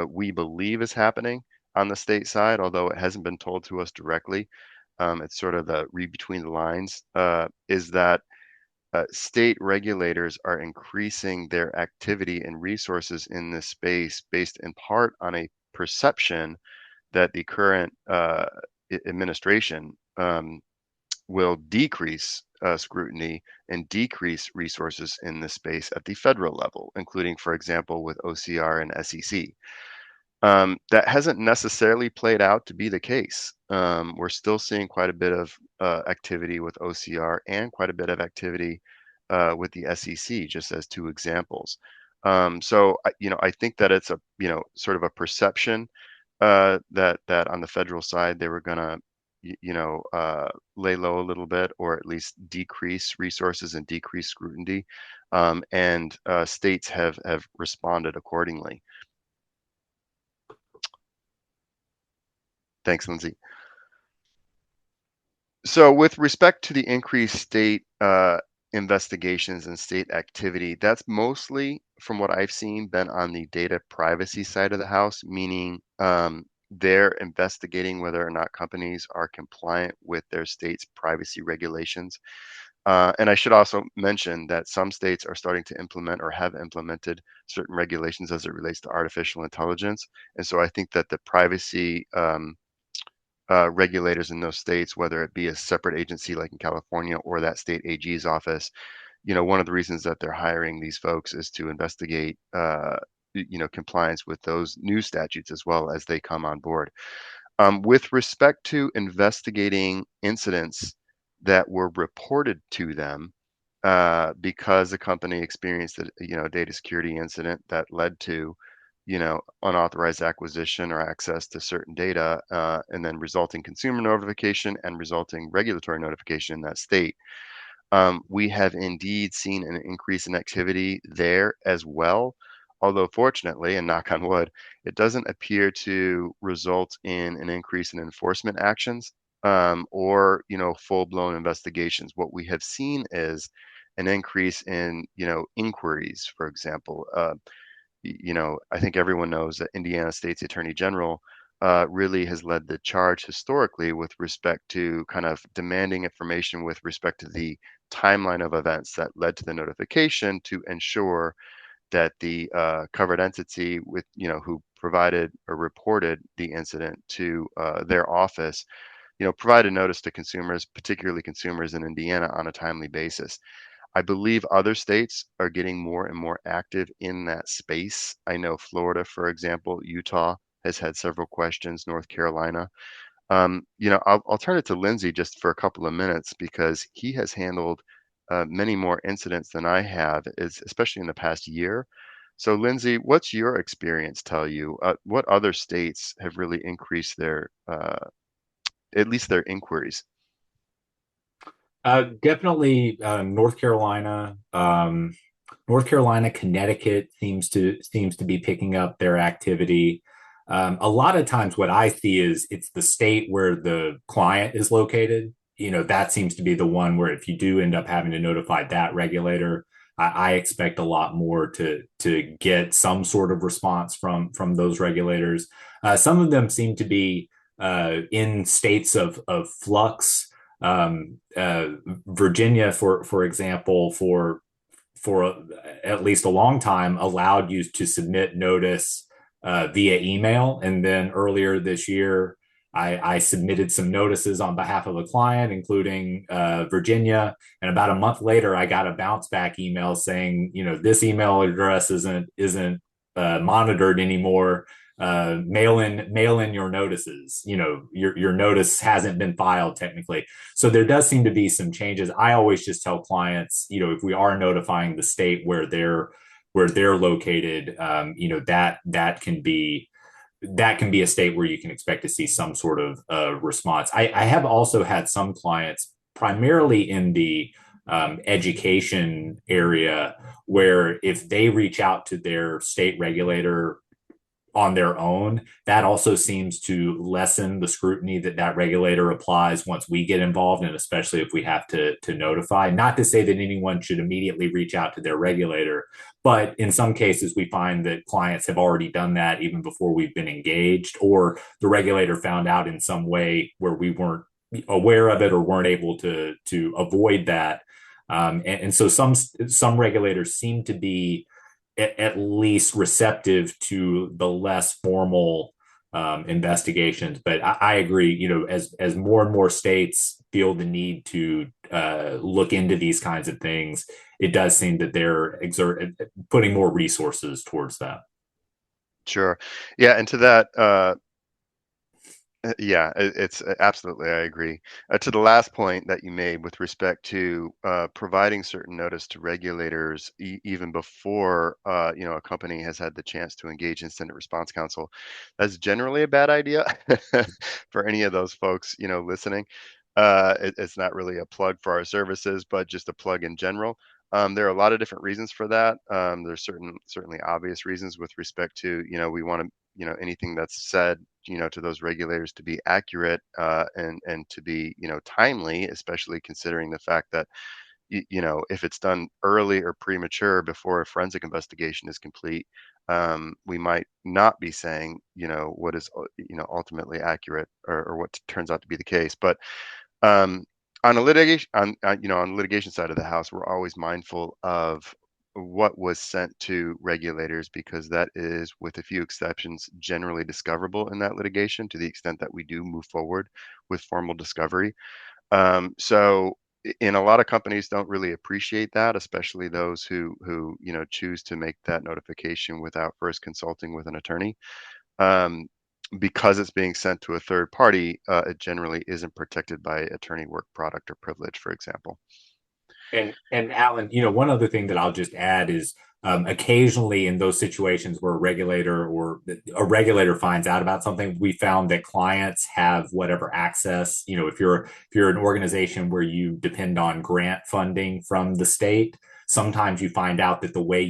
we believe is happening on the state side, although it hasn't been told to us directly. It's sort of the read between the lines, is that state regulators are increasing their activity and resources in this space based in part on a perception that the current administration will decrease scrutiny and decrease resources in this space at the federal level, including, for example, with OCR and SEC. That hasn't necessarily played out to be the case. We're still seeing quite a bit of activity with OCR and quite a bit of activity with the SEC, just as two examples. So I think that it's a sort of a perception that on the federal side they were going to lay low a little bit, or at least decrease resources and decrease scrutiny, and states have responded accordingly. Thanks, Lindsay. So with respect to the increased state investigations and state activity, that's mostly, from what I've seen, been on the data privacy side of the house, meaning they're investigating whether or not companies are compliant with their state's privacy regulations. And I should also mention that some states are starting to implement or have implemented certain regulations as it relates to artificial intelligence. And so I think that the privacy regulators in those states, whether it be a separate agency like in California or that state AG's office, one of the reasons that they're hiring these folks is to investigate, compliance with those new statutes as well as they come on board. With respect to investigating incidents that were reported to them because a company experienced a data security incident that led to unauthorized acquisition or access to certain data, and then resulting consumer notification and resulting regulatory notification in that state. We have indeed seen an increase in activity there as well. Although fortunately, and knock on wood, it doesn't appear to result in an increase in enforcement actions, or full-blown investigations. What we have seen is an increase in inquiries, for example. I think everyone knows that Indiana State's Attorney General really has led the charge historically with respect to kind of demanding information with respect to the timeline of events that led to the notification to ensure that the covered entity with who provided or reported the incident to their office, provided notice to consumers, particularly consumers in Indiana, on a timely basis. I believe other states are getting more and more active in that space. I know Florida, for example, Utah has had several questions, North Carolina. I'll turn it to Lindsay just for a couple of minutes because he has handled many more incidents than I have, especially in the past year. So, Lindsay, what's your experience tell you? What other states have really increased their, at least their inquiries? Definitely North Carolina. North Carolina, Connecticut seems to be picking up their activity. A lot of times, what I see is it's the state where the client is located. That seems to be the one where if you do end up having to notify that regulator, I expect a lot more to get some sort of response from those regulators. Some of them seem to be in states of flux. Virginia, for example, for at least a long time, allowed you to submit notice via email, and then earlier this year, I submitted some notices on behalf of a client, including Virginia, and about a month later, I got a bounce back email saying, this email address isn't monitored anymore. Mail in your notices. Your notice hasn't been filed technically. So there does seem to be some changes. I always just tell clients, if we are notifying the state where they're located, that can be a state where you can expect to see some sort of response. I have also had some clients, primarily in the education area, where if they reach out to their state regulator on their own, that also seems to lessen the scrutiny that regulator applies once we get involved, and especially if we have to notify. Not to say that anyone should immediately reach out to their regulator, but in some cases we find that clients have already done that even before we've been engaged, or the regulator found out in some way where we weren't aware of it or weren't able to avoid that. And so some regulators seem to be at least receptive to the less formal investigations. But I agree, as more and more states feel the need to look into these kinds of things, it does seem that they're putting more resources towards that. Sure. Yeah, and to that, yeah, it's absolutely, I agree. To the last point that you made with respect to providing certain notice to regulators even before a company has had the chance to engage incident response counsel, that's generally a bad idea for any of those folks listening. It's not really a plug for our services, but just a plug in general. There are a lot of different reasons for that. There's certainly obvious reasons with respect to we want to anything that's said to those regulators to be accurate, and to be timely, especially considering the fact that if it's done early or premature before a forensic investigation is complete, we might not be saying what is ultimately accurate, or what turns out to be the case. But um, on a litigation on the litigation side of the house, we're always mindful of what was sent to regulators, because that is, with a few exceptions, generally discoverable in that litigation to the extent that we do move forward with formal discovery. So and a lot of companies don't really appreciate that, especially those who choose to make that notification without first consulting with an attorney. Um, because it's being sent to a third party, it generally isn't protected by attorney work product or privilege, for example. And Alan, one other thing that I'll just add is occasionally in those situations where a regulator finds out about something, we found that clients have whatever access. If you're an organization where you depend on grant funding from the state, sometimes you find out that the way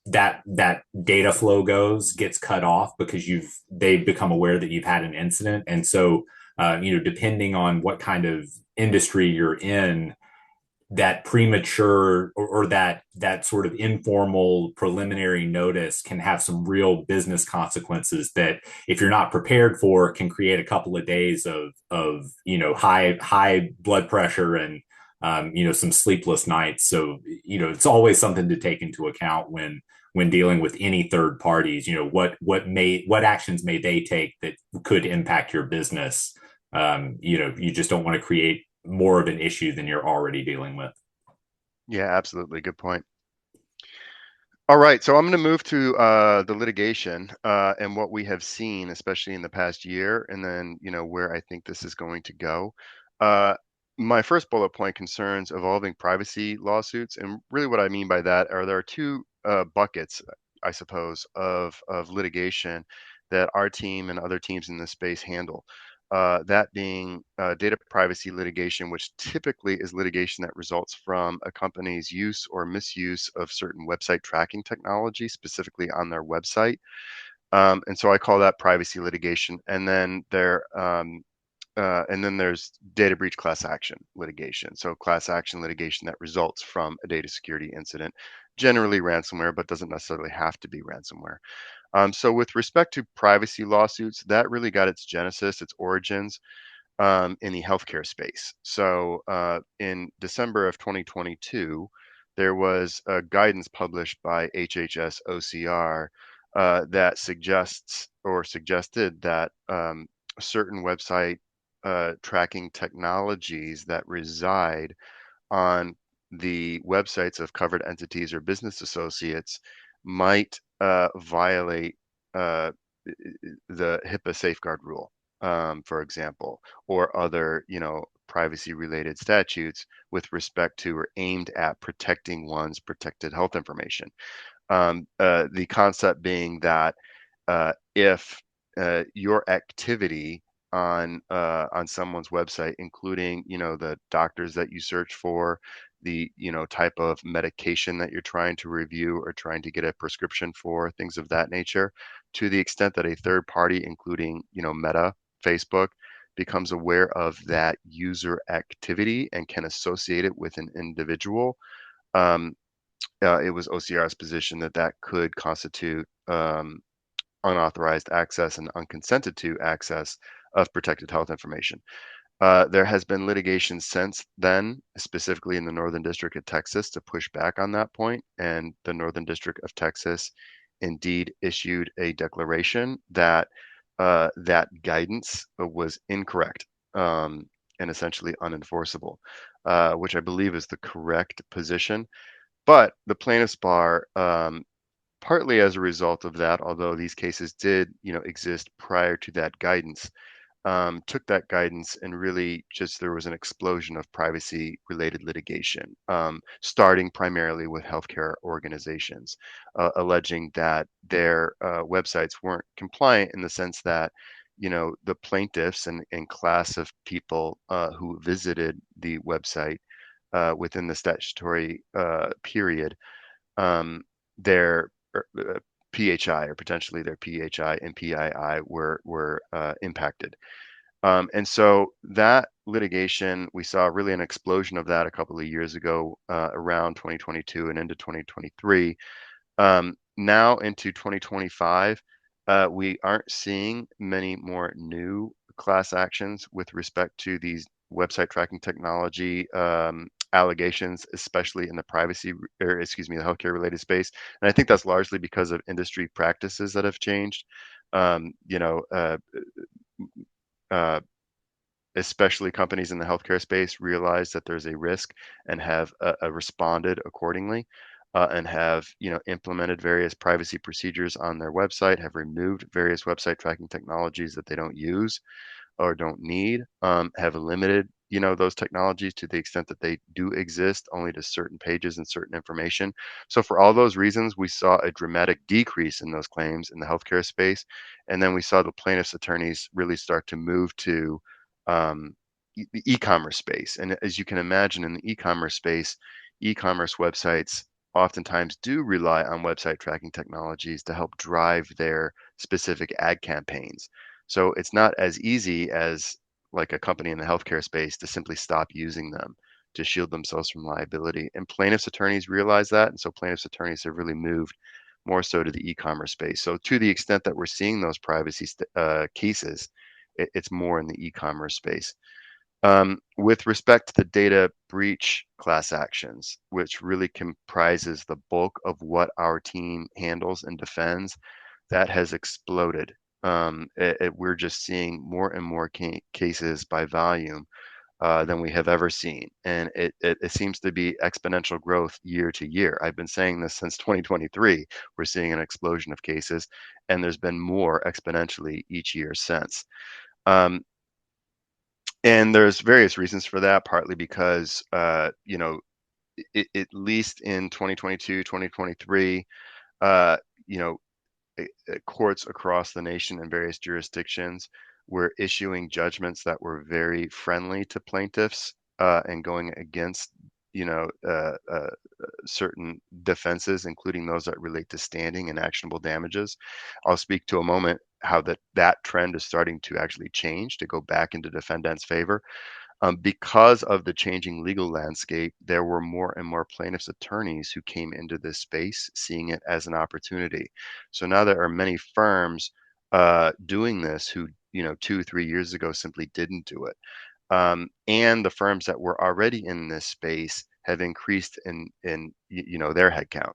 that data flow gets cut off because they've become aware that you've had an incident. And so depending on what kind of industry you're in, that premature or that sort of informal preliminary notice can have some real business consequences that, if you're not prepared for, can create a couple of days of high blood pressure and some sleepless nights. So it's always something to take into account when dealing with any third parties. What actions may they take that could impact your business. You just don't want to create more of an issue than you're already dealing with. Yeah, absolutely. Good point. All right, so I'm going to move to the litigation and what we have seen, especially in the past year, and then where I think this is going to go. Uh, my first bullet point concerns evolving privacy lawsuits, and really what I mean by that are there are two buckets, I suppose, of litigation that our team and other teams in this space handle. That being data privacy litigation, which typically is litigation that results from a company's use or misuse of certain website tracking technology, specifically on their website. And so I call that privacy litigation. And then there's data breach class action litigation. So class action litigation that results from a data security incident, generally ransomware, but doesn't necessarily have to be ransomware. So with respect to privacy lawsuits, that really got its genesis, its origins in the healthcare space. So in December of 2022, there was a guidance published by HHS OCR that suggested that certain website tracking technologies that reside on the websites of covered entities or business associates might violate uh, the HIPAA safeguard rule, for example, or other, privacy related statutes with respect to or aimed at protecting one's protected health information. The concept being that if your activity on someone's website, including the doctors that you search for, the type of medication that you're trying to review or trying to get a prescription for, things of that nature, to the extent that a third party, including Meta, Facebook, becomes aware of that user activity and can associate it with an individual. It was OCR's position that that could constitute unauthorized access and unconsented to access of protected health information. There has been litigation since then, specifically in the Northern District of Texas, to push back on that point, and the Northern District of Texas indeed issued a declaration that that guidance was incorrect and essentially unenforceable, which I believe is the correct position. But the plaintiffs bar, partly as a result of that, although these cases did, exist prior to that guidance, took that guidance and really just there was an explosion of privacy related litigation, starting primarily with healthcare organizations, alleging that their websites weren't compliant in the sense that the plaintiffs and class of people who visited the website within the statutory period, their PHI or potentially their PHI and PII were impacted. And so that litigation, we saw really an explosion of that a couple of years ago, around 2022 and into 2023. Now into 2025, we aren't seeing many more new class actions with respect to these website tracking technology allegations, especially in the the healthcare related space. And I think that's largely because of industry practices that have changed. Um, you know, uh, uh, especially companies in the healthcare space, realize that there's a risk and have responded accordingly, and have implemented various privacy procedures on their website, have removed various website tracking technologies that they don't use or don't need, have limited those technologies to the extent that they do exist only to certain pages and certain information. So for all those reasons, we saw a dramatic decrease in those claims in the healthcare space, and then we saw the plaintiffs' attorneys really start to move to um, the e-commerce space. And as you can imagine, in the e-commerce space, e-commerce websites oftentimes do rely on website tracking technologies to help drive their specific ad campaigns. So it's not as easy as like a company in the healthcare space to simply stop using them to shield themselves from liability. And plaintiffs' attorneys realize that. And so plaintiffs' attorneys have really moved more so to the e-commerce space. So to the extent that we're seeing those privacy cases, it's more in the e-commerce space. With respect to the data breach class actions, which really comprises the bulk of what our team handles and defends, that has exploded. We're just seeing more and more cases by volume than we have ever seen. And it seems to be exponential growth year to year. I've been saying this since 2023. We're seeing an explosion of cases, and there's been more exponentially each year since. And there's various reasons for that, partly because, at least in 2022, 2023, uh, you know, courts across the nation in various jurisdictions were issuing judgments that were very friendly to plaintiffs, and going against, you know, uh, uh, certain defenses, including those that relate to standing and actionable damages. I'll speak to a moment how that trend is starting to actually change to go back into defendants' favor. Because of the changing legal landscape, there were more and more plaintiffs' attorneys who came into this space, seeing it as an opportunity. So now there are many firms doing this who, 2, 3 years ago simply didn't do it. And the firms that were already in this space have increased in their headcount.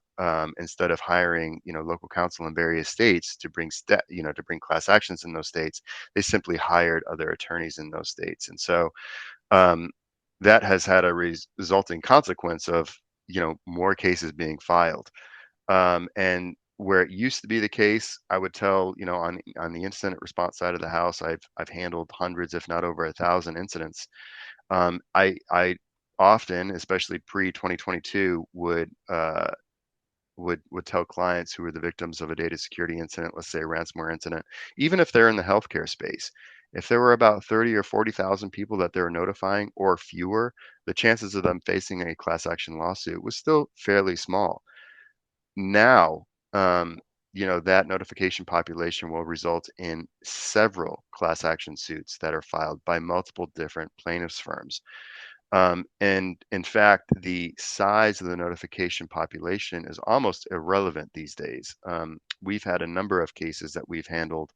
Instead of hiring local counsel in various states to bring to bring class actions in those states, they simply hired other attorneys in those states. And so um, that has had a resulting consequence of more cases being filed. And where it used to be the case, I would tell on the incident response side of the house, I've handled hundreds, if not over 1,000 incidents. I often, especially pre 2022, would tell clients who were the victims of a data security incident, let's say a ransomware incident, even if they're in the healthcare space, if there were about 30 or 40,000 people that they were notifying or fewer, the chances of them facing a class action lawsuit was still fairly small. Now, that notification population will result in several class action suits that are filed by multiple different plaintiffs' firms. And in fact, the size of the notification population is almost irrelevant these days. We've had a number of cases that we've handled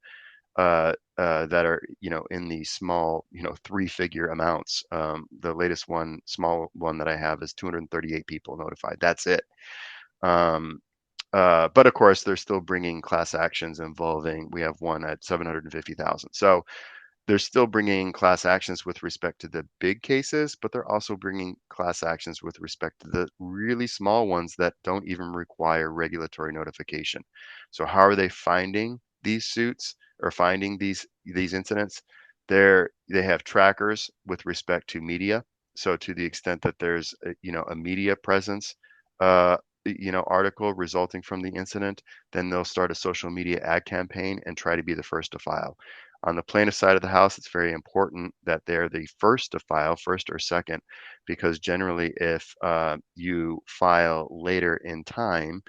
that are, in the small, three-figure amounts. The latest one, small one that I have is 238 people notified. That's it. Um, but of course, they're still bringing class actions involving. We have one at 750,000. So they're still bringing class actions with respect to the big cases, but they're also bringing class actions with respect to the really small ones that don't even require regulatory notification. So how are they finding these suits or finding these incidents? They have trackers with respect to media. So to the extent that there's a media presence, uh, article resulting from the incident, then they'll start a social media ad campaign and try to be the first to file. On the plaintiff side of the house, it's very important that they're the first to file, first or second, because generally, if you file later in time,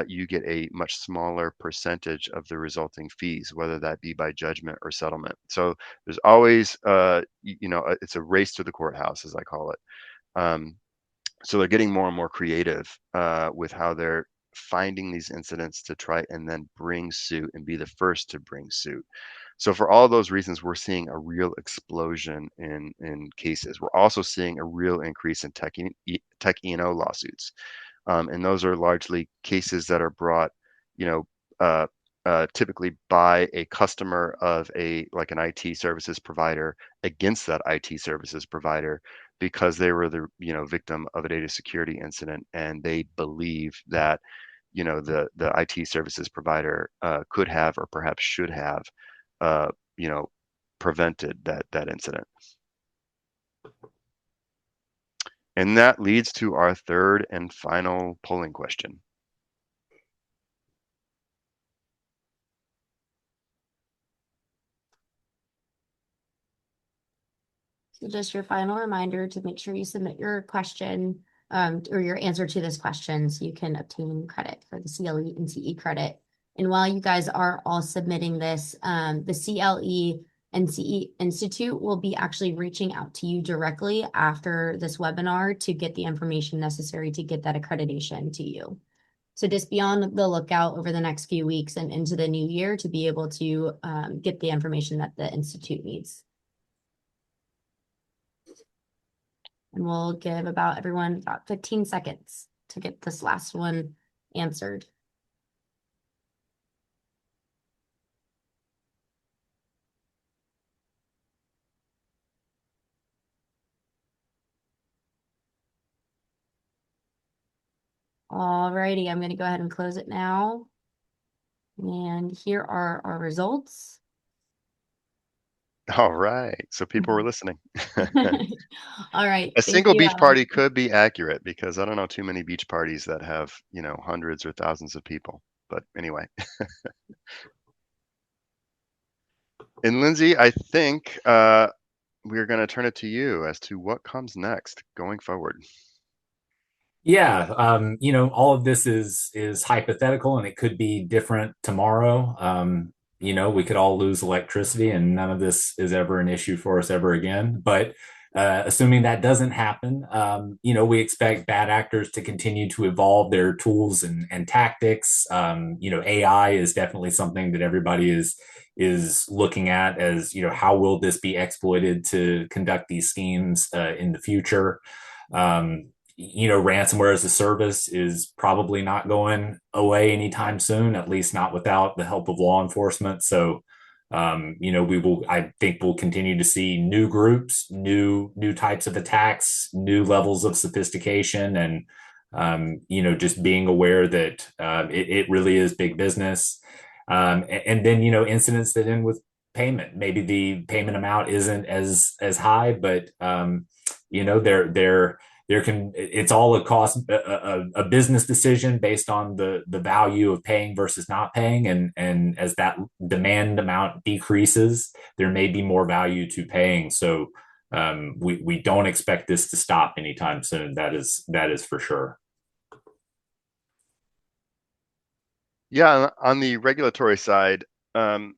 you get a much smaller percentage of the resulting fees, whether that be by judgment or settlement. So there's always, it's a race to the courthouse, as I call it. Um, so they're getting more and more creative with how they're finding these incidents to try and then bring suit and be the first to bring suit. So for all those reasons, we're seeing a real explosion in cases. We're also seeing a real increase in Tech E&O lawsuits, and those are largely cases that are brought, you know, uh, typically by a customer of like an IT services provider against that IT services provider because they were the victim of a data security incident, and they believe that the IT services provider could have or perhaps should have uh, you know prevented that incident. And that leads to our third and final polling question. So just your final reminder to make sure you submit your question or your answer to this question so you can obtain credit for the CLE and CE credit. And while you guys are all submitting this, the CLE and CE Institute will be actually reaching out to you directly after this webinar to get the information necessary to get that accreditation to you. So just be on the lookout over the next few weeks and into the new year to be able to get the information that the Institute needs. And we'll give everyone about 15 seconds to get this last one answered. Alrighty, I'm going to go ahead and close it now. And here are our results. All right, so people were listening. All right, A thank single you, beach Alan. party could be accurate because I don't know too many beach parties that have, hundreds or thousands of people. But anyway. And Lindsay, I think we're going to turn it to you as to what comes next going forward. Yeah, all of this is hypothetical, and it could be different tomorrow. We could all lose electricity, and none of this is ever an issue for us ever again. But assuming that doesn't happen, we expect bad actors to continue to evolve their tools and tactics. AI is definitely something that everybody is looking at as, how will this be exploited to conduct these schemes in the future? Ransomware as a service is probably not going away anytime soon, at least not without the help of law enforcement. So, I think we'll continue to see new groups, new types of attacks, new levels of sophistication, and, just being aware that it really is big business. And then, incidents that end with payment. Maybe the payment amount isn't as high, but, it's all a cost, a business decision based on the value of paying versus not paying, and as that demand amount decreases, there may be more value to paying. So we don't expect this to stop anytime soon. That is for sure. Yeah, on the regulatory side, sort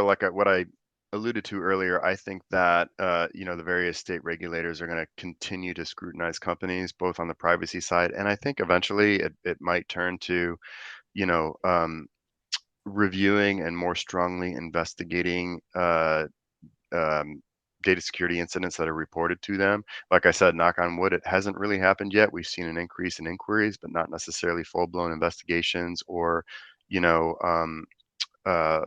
of like what I alluded to earlier, I think that the various state regulators are going to continue to scrutinize companies both on the privacy side, and I think eventually it might turn to you know um, reviewing and more strongly investigating um, data security incidents that are reported to them. Like I said, knock on wood, it hasn't really happened yet. We've seen an increase in inquiries, but not necessarily full-blown investigations or you know um,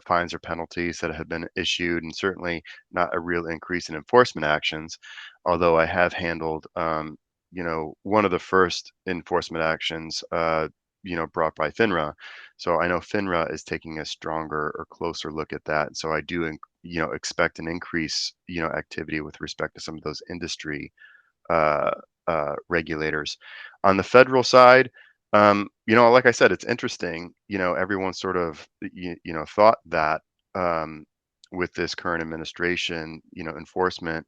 fines or penalties that have been issued, and certainly not a real increase in enforcement actions. Although I have handled, one of the first enforcement actions, brought by FINRA. So I know FINRA is taking a stronger or closer look at that. So I do, expect an increase, activity with respect to some of those industry uh, regulators. On the federal side, like I said, it's interesting. Everyone sort of thought that with this current administration, enforcement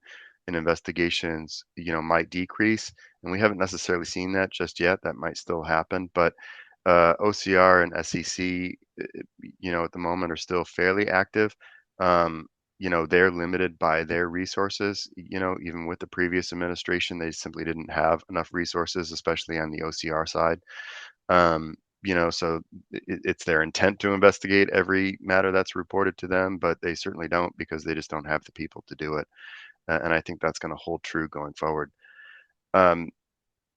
and investigations, might decrease, and we haven't necessarily seen that just yet. That might still happen, but OCR and SEC, at the moment are still fairly active. Um, they're limited by their resources. Even with the previous administration, they simply didn't have enough resources, especially on the OCR side. So it's their intent to investigate every matter that's reported to them, but they certainly don't because they just don't have the people to do it. And I think that's going to hold true going forward. Um,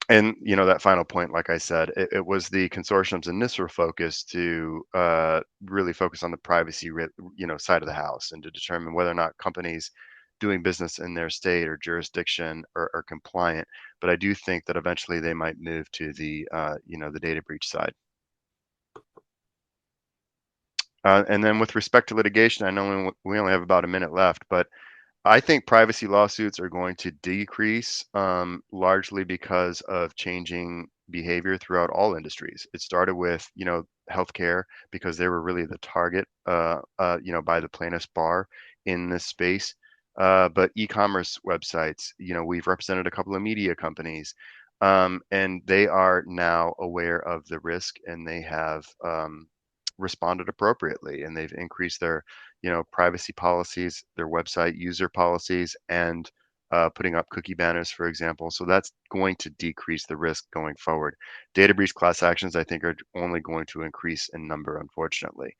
And that final point, like I said, it was the consortium's initial focus to really focus on the privacy, side of the house, and to determine whether or not companies doing business in their state or jurisdiction are compliant. But I do think that eventually they might move to the data breach side. And then with respect to litigation, I know we only have about a minute left, but I think privacy lawsuits are going to decrease largely because of changing behavior throughout all industries. It started with, healthcare because they were really the target, by the plaintiff's bar in this space. But e-commerce websites, we've represented a couple of media companies, and they are now aware of the risk and they have responded appropriately, and they've increased their privacy policies, their website user policies, and putting up cookie banners, for example. So that's going to decrease the risk going forward. Data breach class actions, I think, are only going to increase in number, unfortunately.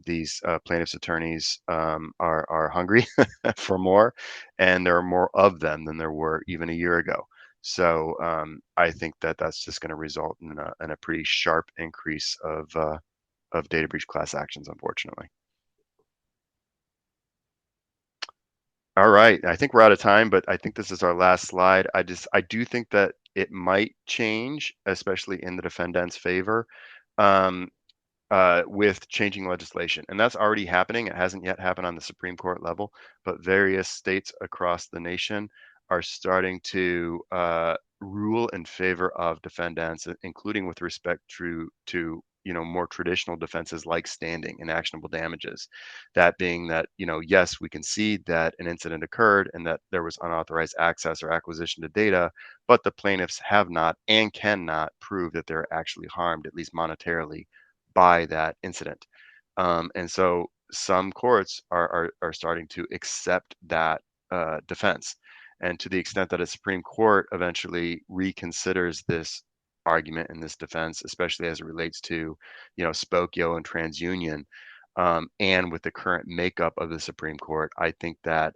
These plaintiffs' attorneys are hungry for more, and there are more of them than there were even a year ago. So I think that that's just going to result in a pretty sharp increase of data breach class actions, unfortunately. All right, I think we're out of time, but I think this is our last slide. I do think that it might change, especially in the defendant's favor, um, with changing legislation, and that's already happening. It hasn't yet happened on the Supreme Court level, but various states across the nation are starting to rule in favor of defendants, including with respect to more traditional defenses like standing and actionable damages. That being that, yes, we concede that an incident occurred and that there was unauthorized access or acquisition to data, but the plaintiffs have not and cannot prove that they're actually harmed, at least monetarily, by that incident. And so some courts are starting to accept that defense. And to the extent that a Supreme Court eventually reconsiders this argument and this defense, especially as it relates to, Spokio and TransUnion, and with the current makeup of the Supreme Court, I think that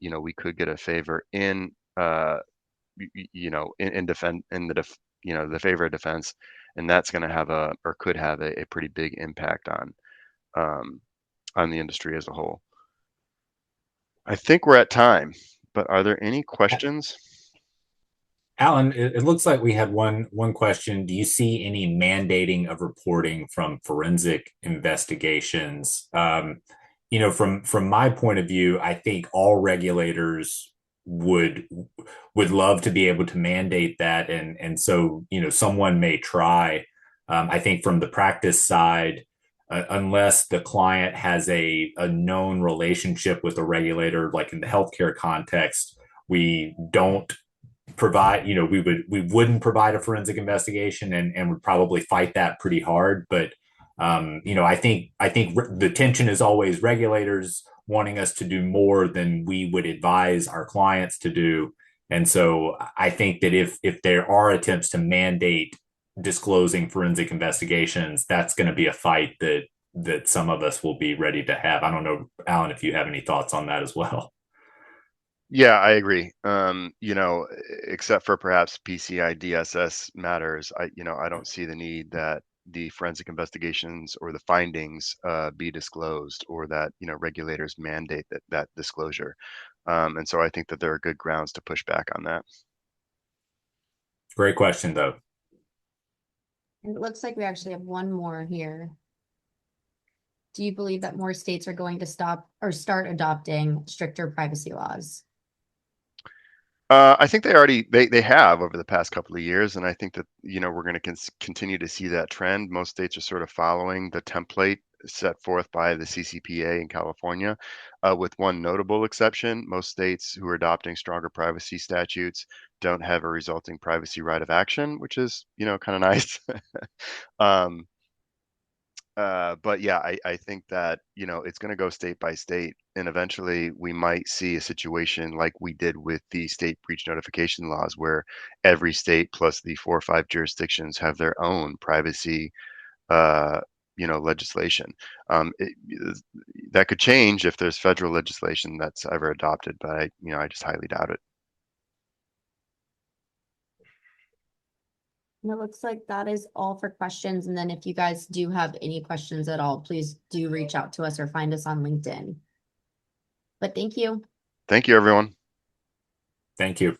we could get a favor in in defend in the favor of defense, and that's going to have or could have a pretty big impact um, on the industry as a whole. I think we're at time, but are there any questions? Alan, it looks like we had one question. Do you see any mandating of reporting from forensic investigations? From my point of view, I think all regulators would would love to be able to mandate that, and so someone may try. I think from the practice side, unless the client has a known relationship with a regulator, like in the healthcare context, we don't provide, we wouldn't provide a forensic investigation, and would probably fight that pretty hard. But I think the tension is always regulators wanting us to do more than we would advise our clients to do. And so I think that if there are attempts to mandate disclosing forensic investigations, that's going to be a fight that some of us will be ready to have. I don't know, Alan, if you have any thoughts on that as well. Yeah, I agree. Except for perhaps PCI DSS matters, I don't see the need that the forensic investigations or the findings be disclosed, or that regulators mandate that disclosure. And so I think that there are good grounds to push back on that. Great question, though. And it looks like we actually have one more here. Do you believe that more states are going to stop or start adopting stricter privacy laws? I think they have over the past couple of years, and I think that we're going to continue to see that trend. Most states are sort of following the template set forth by the CCPA in California, with one notable exception. Most states who are adopting stronger privacy statutes don't have a resulting privacy right of action, which is kind of nice. um, but yeah, I think that it's going to go state by state, and eventually we might see a situation like we did with the state breach notification laws, where every state plus the 4 or 5 jurisdictions have their own privacy, uh, legislation. That could change if there's federal legislation that's ever adopted, but I just highly doubt it. And it looks like that is all for questions. And then if you guys do have any questions at all, please do reach out to us or find us on LinkedIn. But thank you. Thank you, everyone. Thank you.